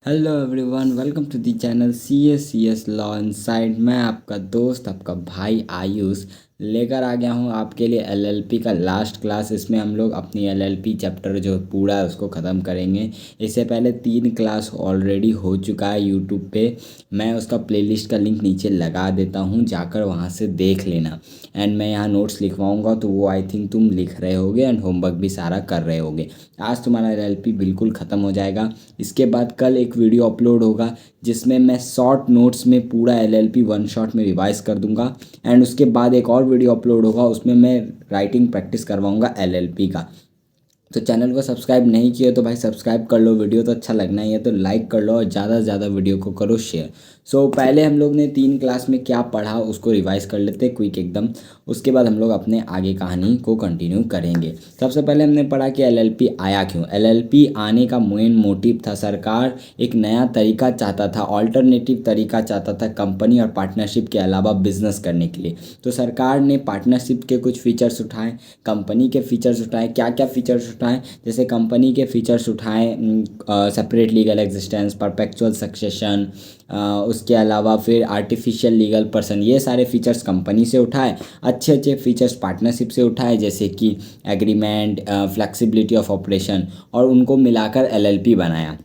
Hello everyone, welcome to the channel C S law inside. मैं आपका दोस्त, आपका भाई आयुष लेकर आ गया हूँ आपके लिए एलएलपी का लास्ट क्लास। इसमें हम लोग अपनी एलएलपी चैप्टर जो पूरा है उसको ख़त्म करेंगे। इससे पहले 3 क्लास ऑलरेडी हो चुका है यूट्यूब पे। मैं उसका प्लेलिस्ट का लिंक नीचे लगा देता हूँ, जाकर वहाँ से देख लेना। एंड मैं यहाँ नोट्स लिखवाऊँगा, तो वो आई थिंक तुम लिख रहे होगे एंड होमवर्क भी सारा कर रहे होगे। आज तुम्हारा एलएलपी बिल्कुल ख़त्म हो जाएगा। इसके बाद कल एक वीडियो अपलोड होगा जिसमें मैं शॉर्ट नोट्स में पूरा एलएलपी वन शॉट में रिवाइज कर दूंगा। एंड उसके बाद एक और वीडियो अपलोड होगा, उसमें मैं राइटिंग प्रैक्टिस करवाऊंगा एलएलपी का। तो चैनल को सब्सक्राइब नहीं किया तो भाई सब्सक्राइब कर लो। वीडियो तो अच्छा लगना ही है तो लाइक कर लो और ज़्यादा से ज़्यादा वीडियो को करो शेयर। पहले हम लोग ने 3 क्लास में क्या पढ़ा उसको रिवाइज कर लेते क्विक एकदम। उसके बाद हम लोग अपने आगे कहानी को कंटिन्यू करेंगे। सबसे पहले हमने पढ़ा कि एलएलपी आया क्यों। एलएलपी आने का मेन मोटिव था, सरकार एक नया तरीका चाहता था, ऑल्टरनेटिव तरीका चाहता था कंपनी और पार्टनरशिप के अलावा बिजनेस करने के लिए। तो सरकार ने पार्टनरशिप के कुछ फीचर्स उठाए, कंपनी के फीचर्स उठाए। क्या क्या फीचर्स उठाएं? जैसे कंपनी के फीचर्स उठाएं separate legal existence, perpetual succession, उसके अलावा फिर आर्टिफिशियल लीगल पर्सन। ये सारे फीचर्स कंपनी से उठाए। अच्छे अच्छे फीचर्स पार्टनरशिप से उठाए, जैसे कि एग्रीमेंट, फ्लेक्सिबिलिटी ऑफ ऑपरेशन, और उनको मिलाकर एलएलपी बनाया।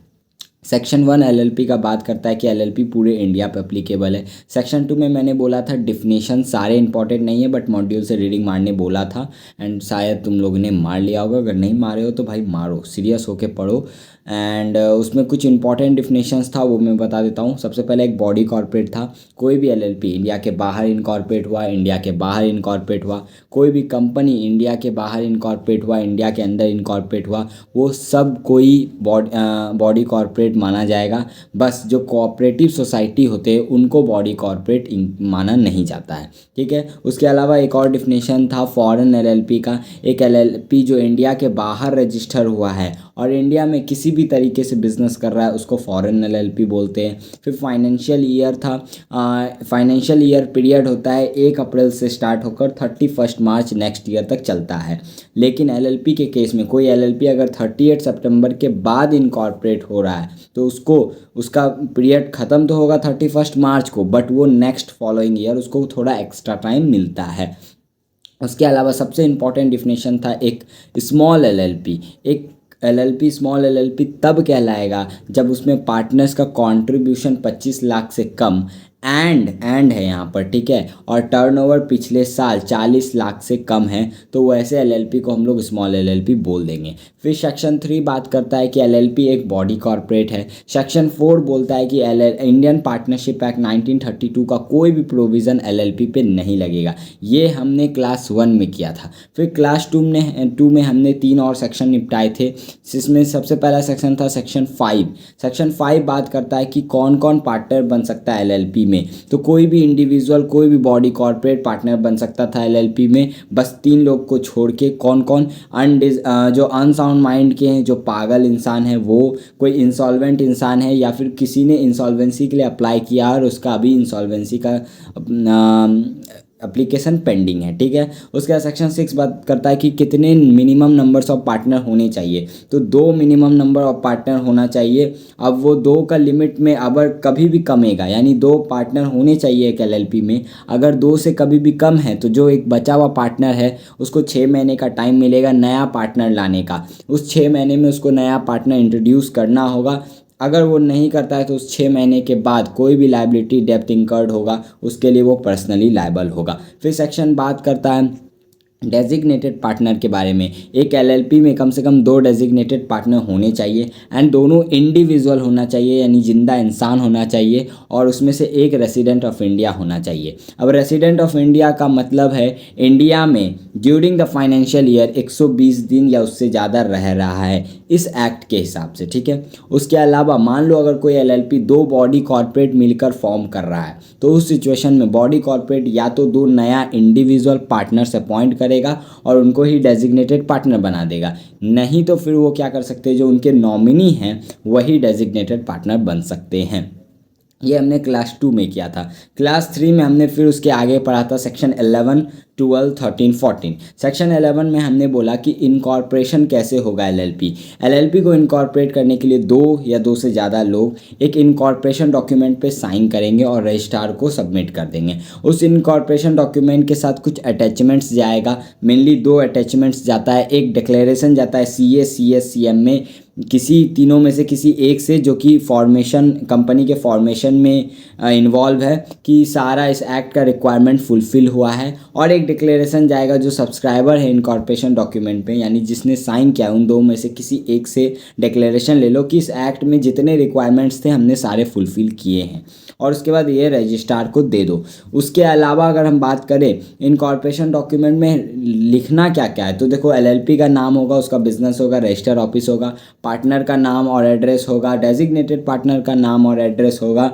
सेक्शन 1 एलएलपी का बात करता है कि एलएलपी पूरे इंडिया पे अप्लीकेबल है। सेक्शन 2 में मैंने बोला था डिफिनेशन सारे इंपॉर्टेंट नहीं है, बट मॉड्यूल से रीडिंग मारने बोला था एंड शायद तुम लोगों ने मार लिया होगा। अगर नहीं मारे हो तो भाई मारो, सीरियस होके पढ़ो। एंड उसमें कुछ इंपॉर्टेंट डिफिनेशंस था, वो मैं बता देता हूँ। सबसे पहले एक बॉडी कॉर्पोरेट था। कोई भी एलएलपी इंडिया के बाहर इनकॉर्पोरेट हुआ, इंडिया के बाहर इनकॉर्पोरेट हुआ, कोई भी कंपनी इंडिया के बाहर इनकॉर्पोरेट हुआ, इंडिया के अंदर इनकॉर्पोरेट हुआ, वो सब कोई बॉडी कॉर्पोरेट माना जाएगा। बस जो कोऑपरेटिव सोसाइटी होते हैं उनको बॉडी कॉर्पोरेट माना नहीं जाता है, ठीक है। उसके अलावा एक और डिफिनेशन था फॉरेन एलएलपी का। एक एलएलपी जो इंडिया के बाहर रजिस्टर हुआ है और इंडिया में किसी भी तरीके से बिजनेस कर रहा है उसको फॉरेन एलएलपी बोलते हैं। फिर फाइनेंशियल ईयर था। फाइनेंशियल ईयर पीरियड होता है 1 अप्रैल से स्टार्ट होकर 31 मार्च नेक्स्ट ईयर तक चलता है। लेकिन एलएलपी के केस में कोई एलएलपी अगर 38 सितंबर के बाद इनकॉर्पोरेट हो रहा है तो उसको उसका पीरियड ख़त्म तो होगा 31 मार्च को, बट वो नेक्स्ट फॉलोइंग ईयर उसको थोड़ा एक्स्ट्रा टाइम मिलता है। उसके अलावा सबसे इम्पॉर्टेंट डिफिनेशन था एक स्मॉल एलएलपी। एक एलएलपी स्मॉल एलएलपी तब कहलाएगा जब उसमें पार्टनर्स का कंट्रीब्यूशन 25 लाख से कम एंड है यहाँ पर, ठीक है, और टर्नओवर पिछले साल 40 लाख से कम है, तो वैसे एलएलपी को हम लोग स्मॉल एलएलपी बोल देंगे। फिर सेक्शन 3 बात करता है कि एलएलपी एक बॉडी कॉर्पोरेट है। सेक्शन 4 बोलता है कि इंडियन पार्टनरशिप एक्ट 1932 का कोई भी प्रोविज़न एलएलपी पे नहीं लगेगा। ये हमने क्लास 1 में किया था। फिर क्लास 2 में हमने 3 और सेक्शन निपटाए थे, जिसमें सबसे पहला सेक्शन था सेक्शन 5। सेक्शन 5 बात करता है कि कौन कौन पार्टनर बन सकता है एलएलपी में। तो कोई भी इंडिविजुअल, कोई भी बॉडी कॉर्पोरेट पार्टनर बन सकता था एलएलपी में, बस 3 लोग को छोड़ के। कौन कौन? जो अनसाउंड माइंड के हैं, जो पागल इंसान है, वो कोई इंसॉल्वेंट इंसान है, या फिर किसी ने इंसॉल्वेंसी के लिए अप्लाई किया और उसका अभी इंसॉल्वेंसी का एप्लीकेशन पेंडिंग है, ठीक है। उसका सेक्शन 6 बात करता है कि कितने मिनिमम नंबर्स ऑफ पार्टनर होने चाहिए। तो 2 मिनिमम नंबर ऑफ पार्टनर होना चाहिए। अब वो 2 का लिमिट में अगर कभी भी कमेगा, यानी 2 पार्टनर होने चाहिए एक एलएलपी में, अगर 2 से कभी भी कम है तो जो एक बचा हुआ पार्टनर है उसको 6 महीने का टाइम मिलेगा नया पार्टनर लाने का। उस 6 महीने में उसको नया पार्टनर इंट्रोड्यूस करना होगा। अगर वो नहीं करता है तो उस 6 महीने के बाद कोई भी लायबिलिटी डेब्ट इंकर्ड होगा उसके लिए वो पर्सनली लायबल होगा। फिर सेक्शन बात करता है डेजिग्नेटेड पार्टनर के बारे में। एक एलएलपी में कम से कम 2 डेजिग्नेटेड पार्टनर होने चाहिए एंड दोनों इंडिविजुअल होना चाहिए, यानी जिंदा इंसान होना चाहिए, और उसमें से एक रेसिडेंट ऑफ इंडिया होना चाहिए। अब रेसिडेंट ऑफ इंडिया का मतलब है इंडिया में ड्यूरिंग द फाइनेंशियल ईयर 120 दिन या उससे ज़्यादा रह रहा है इस एक्ट के हिसाब से, ठीक है। उसके अलावा मान लो अगर कोई एलएलपी 2 बॉडी कॉर्पोरेट मिलकर फॉर्म कर रहा है तो उस सिचुएशन में बॉडी कॉर्पोरेट या तो 2 नया इंडिविजुअल पार्टनर्स अपॉइंट करेगा और उनको ही डेजिग्नेटेड पार्टनर बना देगा। नहीं तो फिर वो क्या कर सकते हैं, जो उनके नॉमिनी हैं वही डेजिग्नेटेड पार्टनर बन सकते हैं। ये हमने क्लास 2 में किया था। क्लास 3 में हमने फिर उसके आगे पढ़ा था सेक्शन 11, 12, 13, 14। सेक्शन 11 में हमने बोला कि इनकॉर्पोरेशन कैसे होगा एलएलपी। एलएलपी को इनकॉर्पोरेट करने के लिए दो या दो से ज़्यादा लोग एक इनकॉर्पोरेशन डॉक्यूमेंट पे साइन करेंगे और रजिस्ट्रार को सबमिट कर देंगे। उस इनकॉर्पोरेशन डॉक्यूमेंट के साथ कुछ अटैचमेंट्स जाएगा, मेनली दो अटैचमेंट्स जाता है। एक डिक्लेरेशन जाता है CA, CS, CM में किसी तीनों में से किसी एक से, जो कि फॉर्मेशन कंपनी के फॉर्मेशन में इन्वॉल्व है कि सारा इस एक्ट का रिक्वायरमेंट फुलफ़िल हुआ है। और एक डिक्लेरेशन जाएगा जो सब्सक्राइबर है इनकॉर्पोरेशन डॉक्यूमेंट पे, यानी जिसने साइन किया, उन दो में से किसी एक से डिक्लेरेशन ले लो कि इस एक्ट में जितने रिक्वायरमेंट्स थे हमने सारे फुलफ़िल किए हैं, और उसके बाद ये रजिस्ट्रार को दे दो। उसके अलावा अगर हम बात करें इनकॉर्पोरेशन डॉक्यूमेंट में लिखना क्या क्या है, तो देखो एलएलपी का नाम होगा, उसका बिजनेस होगा, रजिस्टर ऑफिस होगा, पार्टनर का नाम और एड्रेस होगा, डेजिग्नेटेड पार्टनर का नाम और एड्रेस होगा,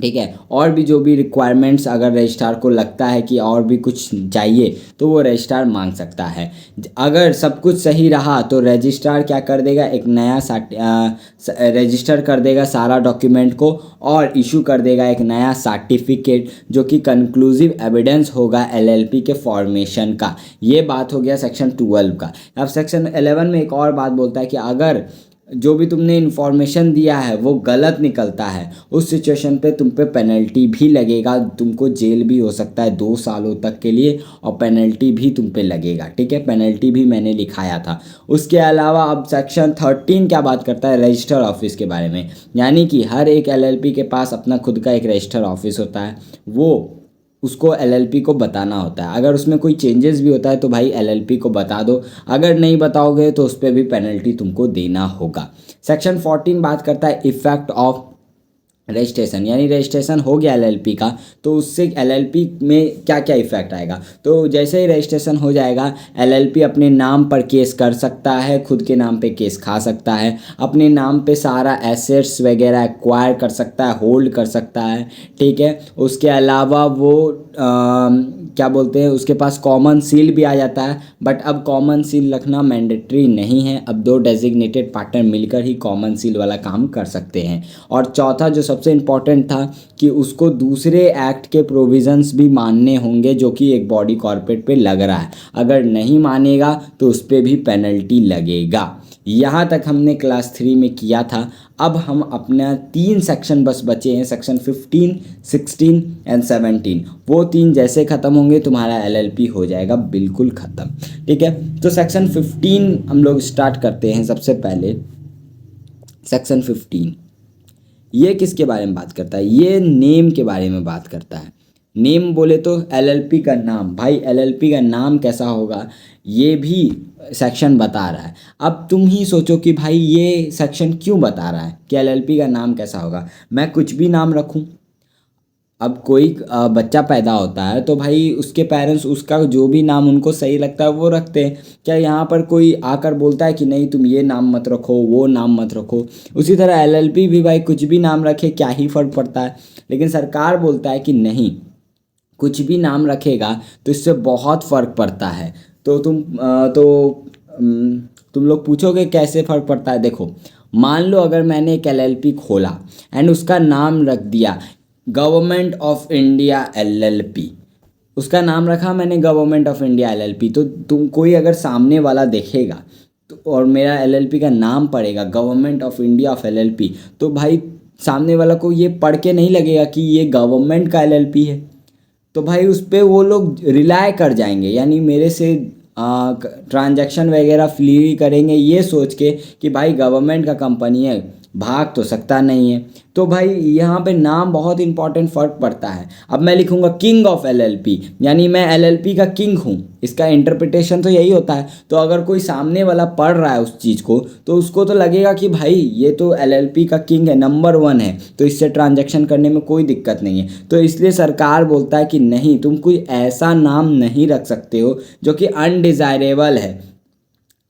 ठीक है। और भी जो भी रिक्वायरमेंट्स अगर रजिस्ट्रार को लगता है कि और भी कुछ चाहिए तो वो रजिस्ट्रार मांग सकता है। अगर सब कुछ सही रहा तो रजिस्ट्रार क्या कर देगा, एक नया रजिस्टर कर देगा सारा डॉक्यूमेंट को और इशू कर देगा एक नया सर्टिफिकेट, जो कि कंक्लूसिव एविडेंस होगा एलएलपी के फॉर्मेशन का। ये बात हो गया सेक्शन 12 का। अब सेक्शन 11 में एक और बात बोलता है कि अगर जो भी तुमने इन्फॉर्मेशन दिया है वो गलत निकलता है, उस सिचुएशन पे तुम पे पेनल्टी भी लगेगा, तुमको जेल भी हो सकता है 2 सालों तक के लिए, और पेनल्टी भी तुम पे लगेगा, ठीक है। पेनल्टी भी मैंने लिखाया था। उसके अलावा अब सेक्शन 13 क्या बात करता है, रजिस्टर ऑफिस के बारे में, यानी कि हर एक एलएलपी के पास अपना खुद का एक रजिस्टर ऑफिस होता है, वो उसको एलएलपी को बताना होता है। अगर उसमें कोई चेंजेस भी होता है तो भाई एलएलपी को बता दो, अगर नहीं बताओगे तो उस पर भी पेनल्टी तुमको देना होगा। सेक्शन 14 बात करता है इफेक्ट ऑफ रजिस्ट्रेशन, यानी रजिस्ट्रेशन हो गया एलएलपी का तो उससे एलएलपी में क्या क्या इफेक्ट आएगा। तो जैसे ही रजिस्ट्रेशन हो जाएगा एलएलपी अपने नाम पर केस कर सकता है, खुद के नाम पे केस खा सकता है, अपने नाम पे सारा एसेट्स वगैरह एक्वायर कर सकता है, होल्ड कर सकता है, ठीक है। उसके अलावा वो क्या बोलते हैं, उसके पास कॉमन सील भी आ जाता है, बट अब कॉमन सील रखना मैंडेटरी नहीं है, अब 2 डेजिग्नेटेड पार्टनर मिलकर ही कॉमन सील वाला काम कर सकते हैं। और चौथा जो सबसे इम्पॉर्टेंट था कि उसको दूसरे एक्ट के प्रोविजंस भी मानने होंगे जो कि एक बॉडी कॉर्पोरेट पे लग रहा है, अगर नहीं मानेगा तो उस पर भी पेनल्टी लगेगा। यहाँ तक हमने क्लास 3 में किया था। अब हम अपना 3 सेक्शन बस बचे हैं, सेक्शन 15, 16 एंड 17। वो 3 जैसे ख़त्म होंगे तुम्हारा एलएलपी हो जाएगा बिल्कुल ख़त्म, ठीक है। तो सेक्शन 15 हम लोग स्टार्ट करते हैं। सबसे पहले सेक्शन 15 ये किसके बारे में बात करता है, ये नेम के बारे में बात करता है। नेम बोले तो एलएलपी का नाम, भाई एलएलपी का नाम कैसा होगा ये भी सेक्शन बता रहा है। अब तुम ही सोचो कि भाई ये सेक्शन क्यों बता रहा है कि एलएलपी का नाम कैसा होगा। मैं कुछ भी नाम रखूं, अब कोई बच्चा पैदा होता है तो भाई उसके पेरेंट्स उसका जो भी नाम उनको सही लगता है वो रखते हैं। क्या यहाँ पर कोई आकर बोलता है कि नहीं तुम ये नाम मत रखो, वो नाम मत रखो। उसी तरह एलएलपी भी भाई कुछ भी नाम रखे क्या ही फ़र्क पड़ता है, लेकिन सरकार बोलता है कि नहीं, कुछ भी नाम रखेगा तो इससे बहुत फ़र्क पड़ता है। तो तुम लोग पूछोगे कैसे फ़र्क पड़ता है। देखो, मान लो अगर मैंने एक एलएलपी खोला एंड उसका नाम रख दिया गवर्नमेंट ऑफ इंडिया एलएलपी, उसका नाम रखा मैंने गवर्नमेंट ऑफ इंडिया एलएलपी, तो तुम कोई अगर सामने वाला देखेगा तो और मेरा एलएलपी का नाम पढ़ेगा government of India of LLP, तो भाई सामने वाला को ये पढ़ के नहीं लगेगा कि ये गवर्नमेंट का एलएलपी है, तो भाई उस पर वो लोग रिलाय कर जाएंगे, यानी मेरे से ट्रांजैक्शन वगैरह फ्री करेंगे ये सोच के कि भाई गवर्नमेंट का कंपनी है, भाग तो सकता नहीं है। तो भाई यहाँ पे नाम बहुत इंपॉर्टेंट फ़र्क पड़ता है। अब मैं लिखूँगा किंग ऑफ एलएलपी, यानी मैं एलएलपी का किंग हूँ, इसका इंटरप्रिटेशन तो यही होता है। तो अगर कोई सामने वाला पढ़ रहा है उस चीज़ को तो उसको तो लगेगा कि भाई ये तो एलएलपी का किंग है, नंबर 1 है, तो इससे ट्रांजैक्शन करने में कोई दिक्कत नहीं है। तो इसलिए सरकार बोलता है कि नहीं, तुम कोई ऐसा नाम नहीं रख सकते हो जो कि अनडिज़ायरेबल है,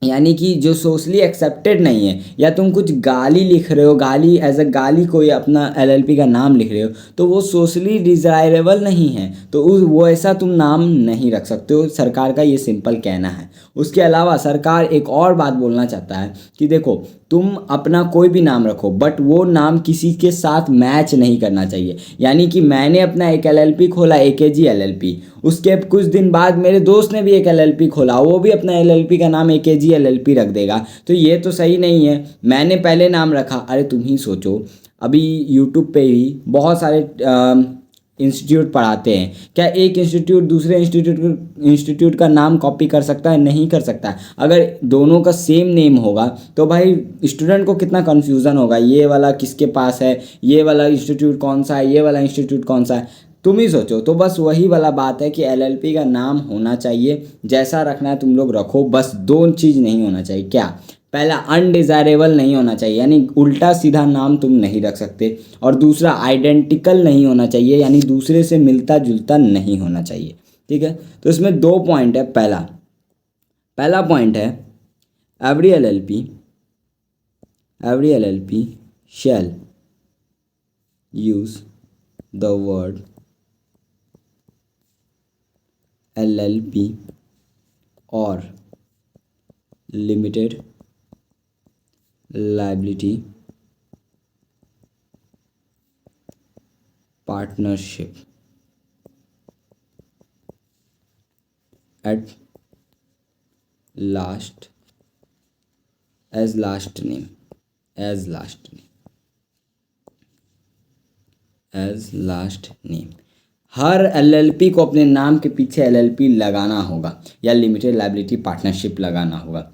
यानी कि जो सोशली एक्सेप्टेड नहीं है, या तुम कुछ गाली लिख रहे हो, गाली एज अ गाली कोई अपना एलएलपी का नाम लिख रहे हो तो वो सोशली डिज़ायरेबल नहीं है, तो वो ऐसा तुम नाम नहीं रख सकते हो। सरकार का ये सिंपल कहना है। उसके अलावा सरकार एक और बात बोलना चाहता है कि देखो, तुम अपना कोई भी नाम रखो बट वो नाम किसी के साथ मैच नहीं करना चाहिए। यानी कि मैंने अपना एक एलएलपी खोला, एकेजी एलएलपी, उसके कुछ दिन बाद मेरे दोस्त ने भी एक एलएलपी खोला, वो भी अपना एलएलपी का नाम एकेजी एलएलपी रख देगा, तो ये तो सही नहीं है। मैंने पहले नाम रखा, अरे तुम ही सोचो, अभी यूट्यूब पे ही बहुत सारे इंस्टीट्यूट पढ़ाते हैं, क्या एक इंस्टीट्यूट दूसरे इंस्टीट्यूट का नाम कॉपी कर सकता है? नहीं कर सकता है। अगर दोनों का सेम नेम होगा तो भाई स्टूडेंट को कितना कन्फ्यूज़न होगा, ये वाला किसके पास है, ये वाला इंस्टीट्यूट कौन सा है, ये वाला इंस्टीट्यूट कौन सा है, तुम ही सोचो। तो बस वही वाला बात है कि एलएलपी का नाम होना चाहिए, जैसा रखना है तुम लोग रखो, बस दो चीज़ नहीं होना चाहिए। क्या? पहला, अनडिज़ायरेबल नहीं होना चाहिए, यानी उल्टा सीधा नाम तुम नहीं रख सकते, और दूसरा आइडेंटिकल नहीं होना चाहिए, यानी दूसरे से मिलता जुलता नहीं होना चाहिए। ठीक है, तो इसमें दो पॉइंट है। पहला पॉइंट है, every L L P shall use the word LLP और limited liability partnership at last as last name हर एलएलपी को अपने नाम के पीछे एलएलपी लगाना होगा या लिमिटेड लायबिलिटी पार्टनरशिप लगाना होगा।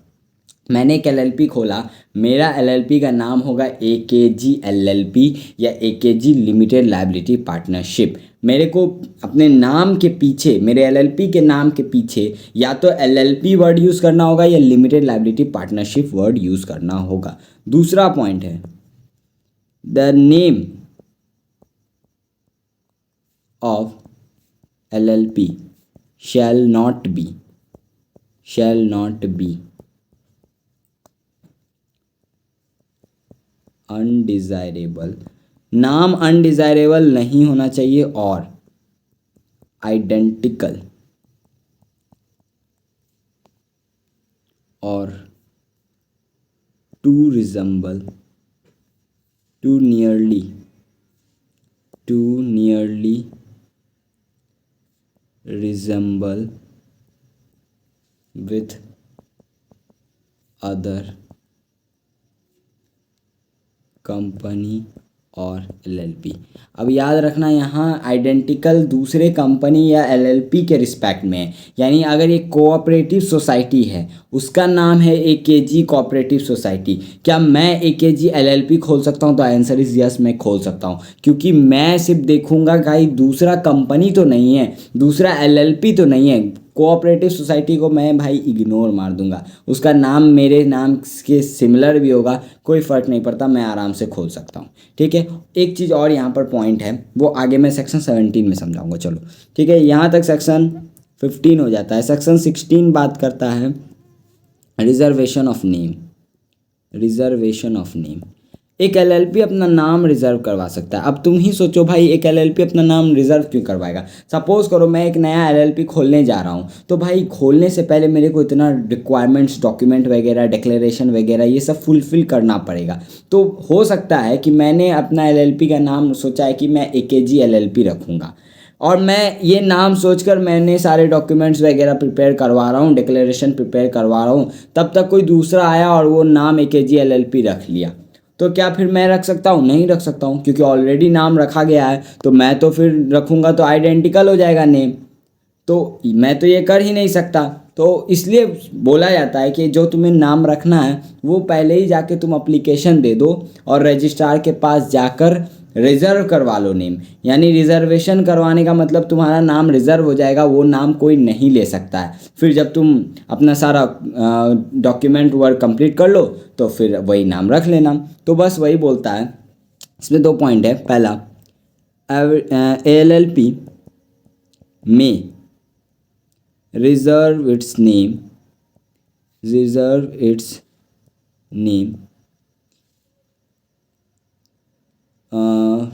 मैंने एक एलएलपी खोला, मेरा एलएलपी का नाम होगा एकेजी एलएलपी या एकेजी लिमिटेड लायबिलिटी पार्टनरशिप। मेरे को अपने नाम के पीछे, मेरे एलएलपी के नाम के पीछे या तो एलएलपी वर्ड यूज़ करना होगा या limited liability partnership word use करना होगा। दूसरा पॉइंट है, the name of LLP shall not be undesirable, नाम अनडिज़ायरेबल नहीं होना चाहिए, और आइडेंटिकल और to resemble, to nearly resemble with other company और एलएलपी। अब याद रखना, यहाँ आइडेंटिकल दूसरे कंपनी या एलएलपी के रिस्पेक्ट में है। यानी अगर एक कोऑपरेटिव सोसाइटी है, उसका नाम है एकेजी कोऑपरेटिव सोसाइटी, क्या मैं एकेजी एलएलपी खोल सकता हूँ? तो आंसर इज यस, मैं खोल सकता हूँ, क्योंकि मैं सिर्फ देखूंगा कि दूसरा कंपनी तो नहीं है, दूसरा एलएलपी तो नहीं है। कोऑपरेटिव सोसाइटी को मैं भाई इग्नोर मार दूंगा, उसका नाम मेरे नाम के सिमिलर भी होगा, कोई फ़र्क नहीं पड़ता, मैं आराम से खोल सकता हूँ। ठीक है, एक चीज़ और यहाँ पर पॉइंट है, वो आगे मैं सेक्शन 17 में समझाऊंगा। चलो ठीक है, यहाँ तक सेक्शन 15 हो जाता है। सेक्शन 16 बात करता है रिजर्वेशन ऑफ नेम। एक एलएलपी अपना नाम रिजर्व करवा सकता है। अब तुम ही सोचो भाई, एक एलएलपी अपना नाम रिजर्व क्यों करवाएगा? सपोज करो मैं एक नया एलएलपी खोलने जा रहा हूँ, तो भाई खोलने से पहले मेरे को इतना रिक्वायरमेंट्स, डॉक्यूमेंट वगैरह, डिक्लेरेशन वगैरह ये सब फुलफिल करना पड़ेगा। तो हो सकता है कि मैंने अपना एलएलपी का नाम सोचा है कि मैं एकेजी एलएलपी रखूँगा, और मैं ये नाम सोचकर मैंने सारे डॉक्यूमेंट्स वगैरह प्रिपेयर करवा रहा हूँ, डिक्लेरेशन प्रिपेयर करवा रहा हूँ, तब तक कोई दूसरा आया और वो नाम एकेजी एलएलपी रख लिया, तो क्या फिर मैं रख सकता हूँ? नहीं रख सकता हूँ, क्योंकि ऑलरेडी नाम रखा गया है। तो मैं तो फिर रखूँगा तो आइडेंटिकल हो जाएगा नेम, तो मैं तो ये कर ही नहीं सकता। तो इसलिए बोला जाता है कि जो तुम्हें नाम रखना है वो पहले ही जाके तुम अप्लीकेशन दे दो और रजिस्ट्रार के पास जाकर रिज़र्व करवा लो नेम। यानी रिज़र्वेशन करवाने का मतलब तुम्हारा नाम रिज़र्व हो जाएगा, वो नाम कोई नहीं ले सकता है। फिर जब तुम अपना सारा डॉक्यूमेंट वर्क कंप्लीट कर लो तो फिर वही नाम रख लेना। तो बस वही बोलता है। इसमें दो पॉइंट है। पहला, एलएलपी में reserve its name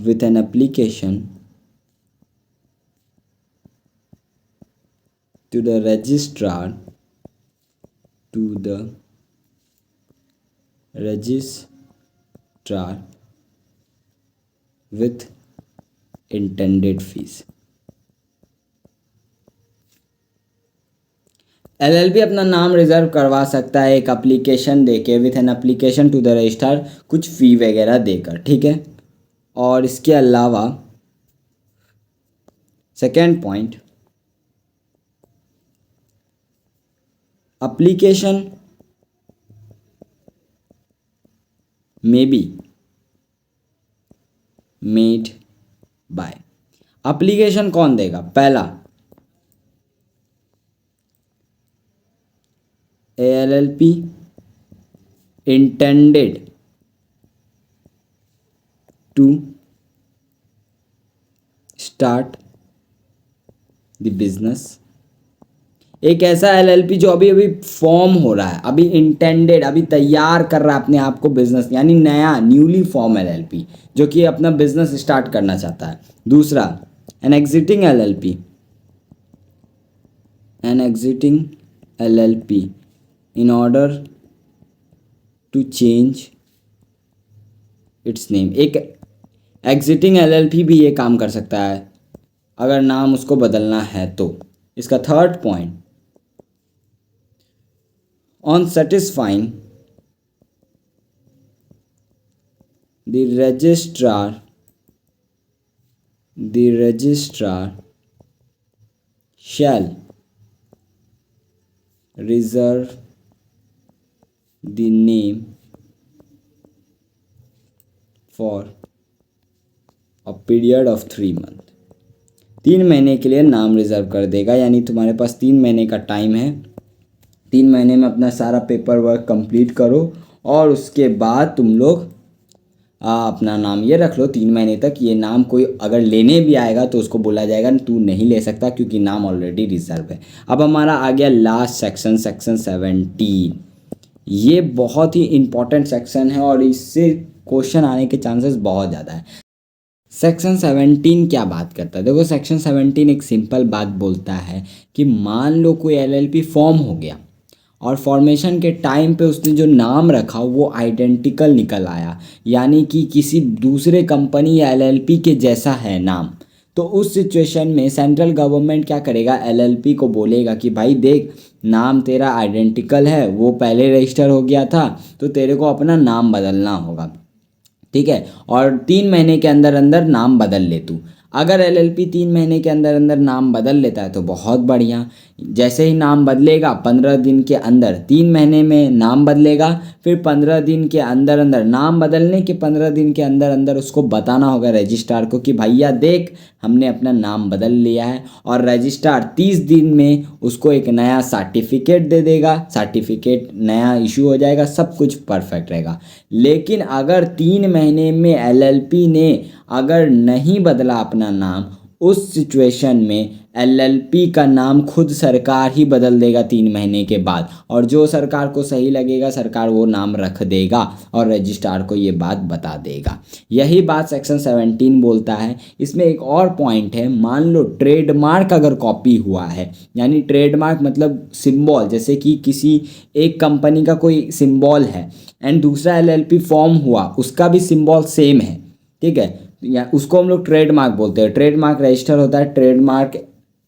with an application to the registrar registrar with intended fees. LLP अपना नाम रिजर्व करवा सकता है एक एप्लीकेशन देके, with an application to the registrar, कुछ फ़ी वगैरह देकर, ठीक है। और इसके अलावा सेकेंड पॉइंट, एप्लीकेशन में बी मेड बाय। एप्लीकेशन कौन देगा? पहला LLP intended to start the business. एक ऐसा एलएलपी जो अभी अभी फॉर्म हो रहा है, अभी इंटेंडेड, अभी तैयार कर रहा है अपने आप को बिजनेस, यानी नया न्यूली फॉर्म एलएलपी जो कि अपना बिजनेस स्टार्ट करना चाहता है। दूसरा an existing LLP, an existing LLP in order to change its name. एक एग्जिटिंग एलएलपी भी ये काम कर सकता है अगर नाम उसको बदलना है तो। इसका third point, on satisfying the registrar shall reserve the name for a period of 3 month. 3 महीने के लिए नाम रिजर्व कर देगा, यानी तुम्हारे पास 3 महीने का टाइम है। 3 महीने में अपना सारा पेपर वर्क कंप्लीट करो और उसके बाद तुम लोग अपना नाम ये रख लो 3 महीने तक। ये नाम कोई अगर लेने भी आएगा तो उसको बोला जाएगा तू नहीं ले सकता क्योंकि नाम ऑलरेडी रिजर्व है। अब हमारा आ गया लास्ट सेक्शन, सेक्शन 17। ये बहुत ही इम्पॉर्टेंट सेक्शन है और इससे क्वेश्चन आने के चांसेस बहुत ज़्यादा है। सेक्शन 17 क्या बात करता है? देखो सेक्शन 17 एक सिंपल बात बोलता है कि मान लो कोई एलएलपी फॉर्म हो गया और फॉर्मेशन के टाइम पे उसने जो नाम रखा वो आइडेंटिकल निकल आया, यानी कि किसी दूसरे कंपनी या एलएलपी के जैसा है नाम। तो उस सिचुएशन में सेंट्रल गवर्नमेंट क्या करेगा? एलएलपी को बोलेगा कि भाई देख, नाम तेरा आइडेंटिकल है, वो पहले रजिस्टर हो गया था तो तेरे को अपना नाम बदलना होगा, ठीक है। और 3 महीने के अंदर अंदर नाम बदल ले तू। अगर एलएलपी 3 महीने के अंदर अंदर नाम बदल लेता है तो बहुत बढ़िया। जैसे ही नाम बदलेगा 15 दिन के अंदर, 3 महीने में नाम बदलेगा, फिर 15 दिन के अंदर अंदर, नाम बदलने के 15 दिन के अंदर अंदर उसको बताना होगा रजिस्ट्रार को कि भैया देख हमने अपना नाम बदल लिया है। और रजिस्ट्रार 30 दिन में उसको एक नया सर्टिफिकेट दे देगा, सर्टिफिकेट नया इशू हो जाएगा, सब कुछ परफेक्ट रहेगा। लेकिन अगर 3 महीने में एलएलपी ने अगर नहीं बदला अपना नाम, उस सिचुएशन में एलएलपी का नाम खुद सरकार ही बदल देगा 3 महीने के बाद, और जो सरकार को सही लगेगा सरकार वो नाम रख देगा और रजिस्ट्रार को ये बात बता देगा। यही बात सेक्शन 17 बोलता है। इसमें एक और पॉइंट है, मान लो ट्रेडमार्क अगर कॉपी हुआ है, यानी ट्रेडमार्क मतलब सिंबल, जैसे कि किसी एक कंपनी का कोई सिंबल है एंड दूसरा एलएलपी फॉर्म हुआ, उसका भी सिंबल सेम है, ठीक है, या उसको हम लोग ट्रेडमार्क बोलते हैं। ट्रेडमार्क रजिस्टर होता है ट्रेडमार्क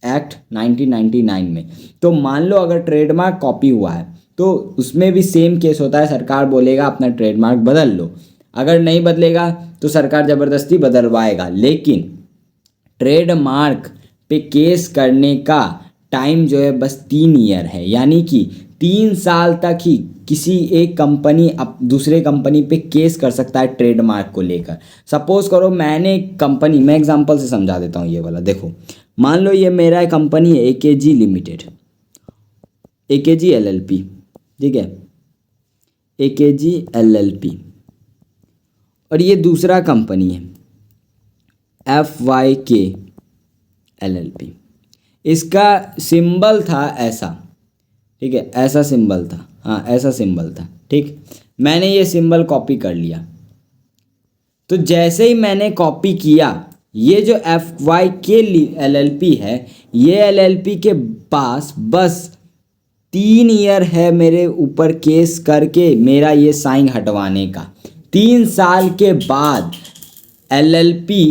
एक्ट 1999 में। तो मान लो अगर ट्रेडमार्क कॉपी हुआ है तो उसमें भी सेम केस होता है, सरकार बोलेगा अपना ट्रेडमार्क बदल लो। अगर नहीं बदलेगा तो सरकार ज़बरदस्ती बदलवाएगा। लेकिन ट्रेडमार्क पे केस करने का टाइम जो है बस 3 ईयर है, यानी कि 3 साल तक ही किसी एक कंपनी अब दूसरे कंपनी पे केस कर सकता है ट्रेडमार्क को लेकर। सपोज करो मैं एग्जांपल से समझा देता हूँ ये वाला। देखो मान लो ये मेरा कंपनी है एकेजी लिमिटेड, एकेजी एलएलपी, ठीक है, एकेजी एलएलपी, और ये दूसरा कंपनी है FYK LLP। इसका सिंबल था ऐसा, ठीक है, ऐसा सिंबल था, हाँ ऐसा सिंबल था, ठीक। मैंने ये सिंबल कॉपी कर लिया। तो जैसे ही मैंने कॉपी किया, ये जो FYK LLP है, ये LLP के पास बस 3 ईयर है मेरे ऊपर केस करके मेरा ये साइन हटवाने का। 3 साल के बाद एलएलपी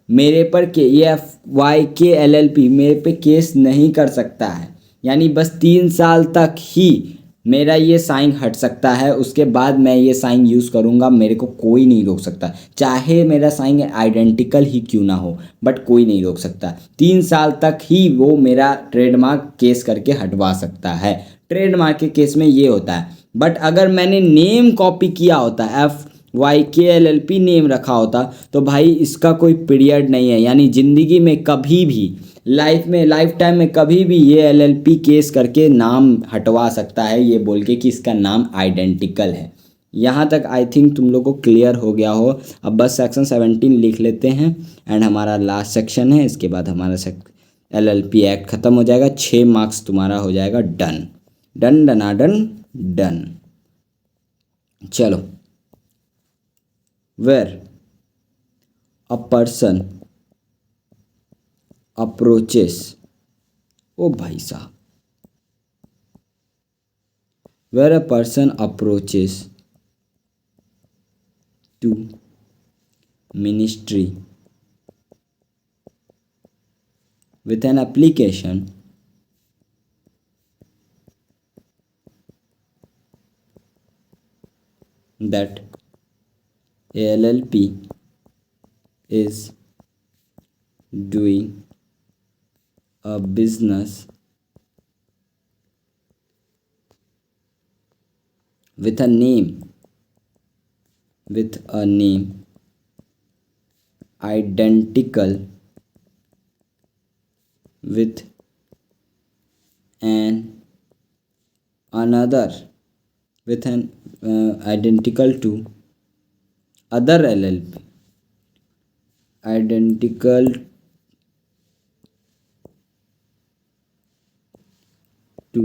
मेरे पर के एफ वाई के एलएलपी मेरे पे केस नहीं कर सकता है। यानी बस 3 साल तक ही मेरा ये साइन हट सकता है, उसके बाद मैं ये साइन यूज़ करूँगा, मेरे को कोई नहीं रोक सकता। चाहे मेरा साइन आइडेंटिकल ही क्यों ना हो, बट कोई नहीं रोक सकता। 3 साल तक ही वो मेरा ट्रेडमार्क केस करके हटवा सकता है। ट्रेडमार्क के केस में ये होता है। बट अगर मैंने नेम कॉपी किया होता, FYKLLP नेम रखा होता, तो भाई इसका कोई पीरियड नहीं है। यानी ज़िंदगी में कभी भी, लाइफ टाइम में कभी भी ये LLP केस करके नाम हटवा सकता है, ये बोल के कि इसका नाम आइडेंटिकल है। यहाँ तक आई थिंक तुम लोग को क्लियर हो गया हो। अब बस सेक्शन 17 लिख लेते हैं एंड हमारा लास्ट सेक्शन है। इसके बाद हमारा LLP एक्ट ख़त्म हो जाएगा। 6 मार्क्स तुम्हारा हो जाएगा डन। डन डनाडन डन। चलो, वेर अ पर्सन अप्रोचेस, ओ भाई साहब, where a person approaches to ministry with an application that ALLP is doing a business with a name identical with an another with an identical to other LLP, identical to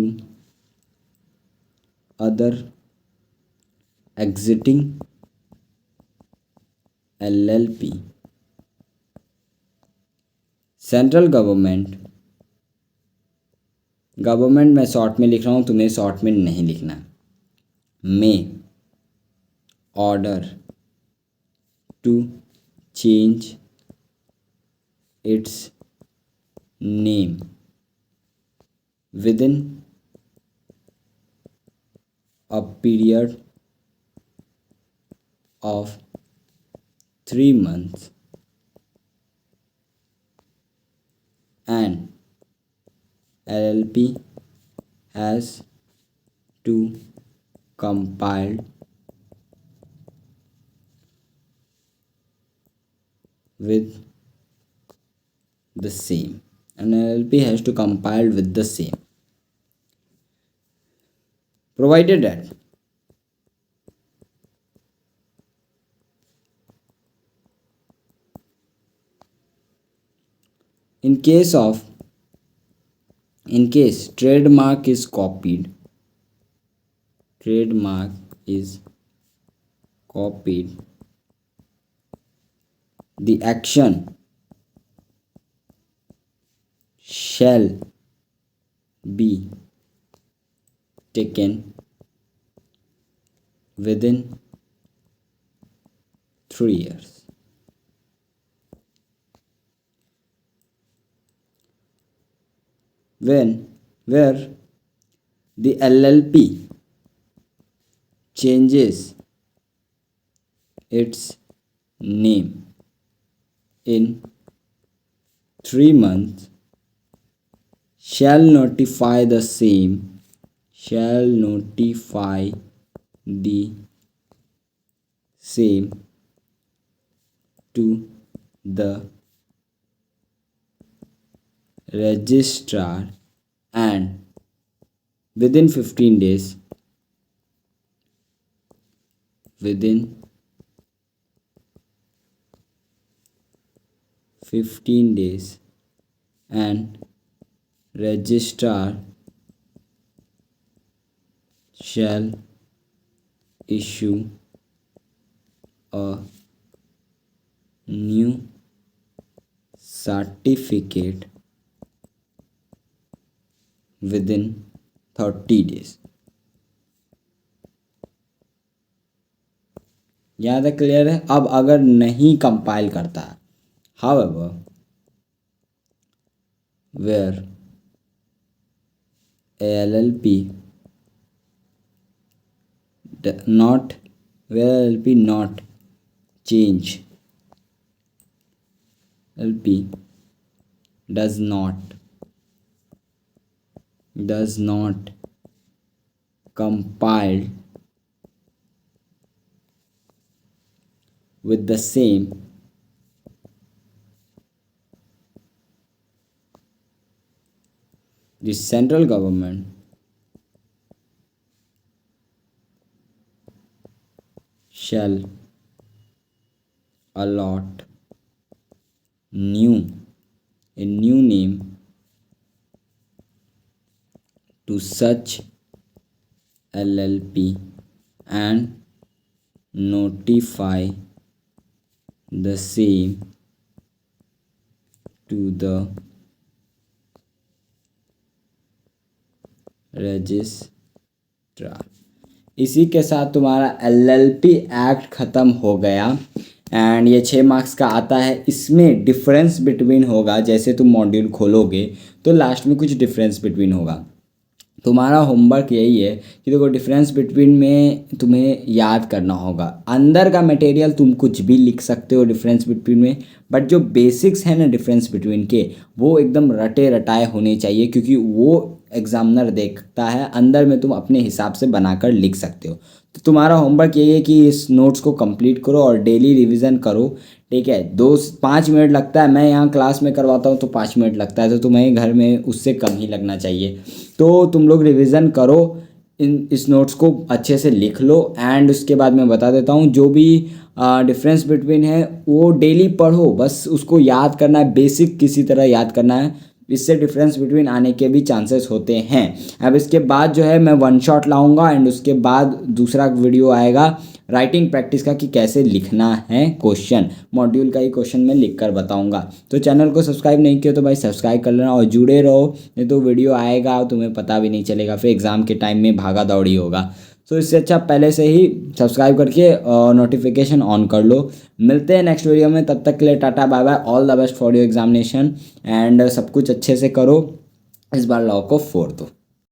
other exiting LLP, central government मैं short में लिख रहा हूँ, तुम्हें short में नहीं लिखना। में order to change its name within a period of 3 months and LLP has to compile with the same, and LLP has to compile with the same, provided that in case trademark is copied, the action shall be taken within 3 years. Where the LLP changes its name in 3 months shall notify the same to the registrar, and within 15 days and registrar shall issue a new certificate within 30 days। यहाँ तक clear है। अब अगर नहीं compile करता है, however where LLP not change, LP does not compile with the same the central government shall allot a new name to such LLP and notify the same to the registrar. इसी के साथ तुम्हारा LLP act ख़त्म हो गया। And ये 6 marks का आता है। इसमें डिफरेंस बिटवीन होगा, जैसे तुम मॉड्यूल खोलोगे तो लास्ट में कुछ डिफरेंस बिटवीन होगा। तुम्हारा होमवर्क यही है कि देखो डिफरेंस बिटवीन में तुम्हें याद करना होगा। अंदर का मटेरियल तुम कुछ भी लिख सकते हो डिफरेंस बिटवीन में, बट जो बेसिक्स हैं ना डिफरेंस बिटवीन के, वो एकदम रटे रटाए होने चाहिए, क्योंकि वो एग्जामिनर देखता है। अंदर में तुम अपने हिसाब से बनाकर लिख सकते हो। तो तुम्हारा होमवर्क यही है कि इस नोट्स को कंप्लीट करो और डेली रिवीजन करो, ठीक है। 5 मिनट लगता है, मैं यहाँ क्लास में करवाता हूँ तो 5 मिनट लगता है, तो तुम्हें घर में उससे कम ही लगना चाहिए। तो तुम लोग रिवीजन करो, इस नोट्स को अच्छे से लिख लो। एंड उसके बाद मैं बता देता हूँ, जो भी डिफरेंस बिटवीन है वो डेली पढ़ो, बस उसको याद करना है, बेसिक किसी तरह याद करना है। इससे डिफरेंस बिटवीन आने के भी चांसेस होते हैं। अब इसके बाद जो है मैं वन शॉट लाऊंगा, एंड उसके बाद दूसरा वीडियो आएगा राइटिंग प्रैक्टिस का, कि कैसे लिखना है क्वेश्चन। मॉड्यूल का ही क्वेश्चन मैं लिख कर बताऊंगा। तो चैनल को सब्सक्राइब नहीं किया तो भाई सब्सक्राइब कर लेना और जुड़े रहो, नहीं तो वीडियो आएगा तुम्हें पता भी नहीं चलेगा, फिर एग्ज़ाम के टाइम में भागा दौड़ी होगा। तो इससे अच्छा पहले से ही सब्सक्राइब करके नोटिफिकेशन ऑन कर लो। मिलते हैं नेक्स्ट वीडियो में, तब तक के लिए tata bye bye, all the best for your examination. And सब कुछ अच्छे से करो, इस बार लॉ को फोड़ दो।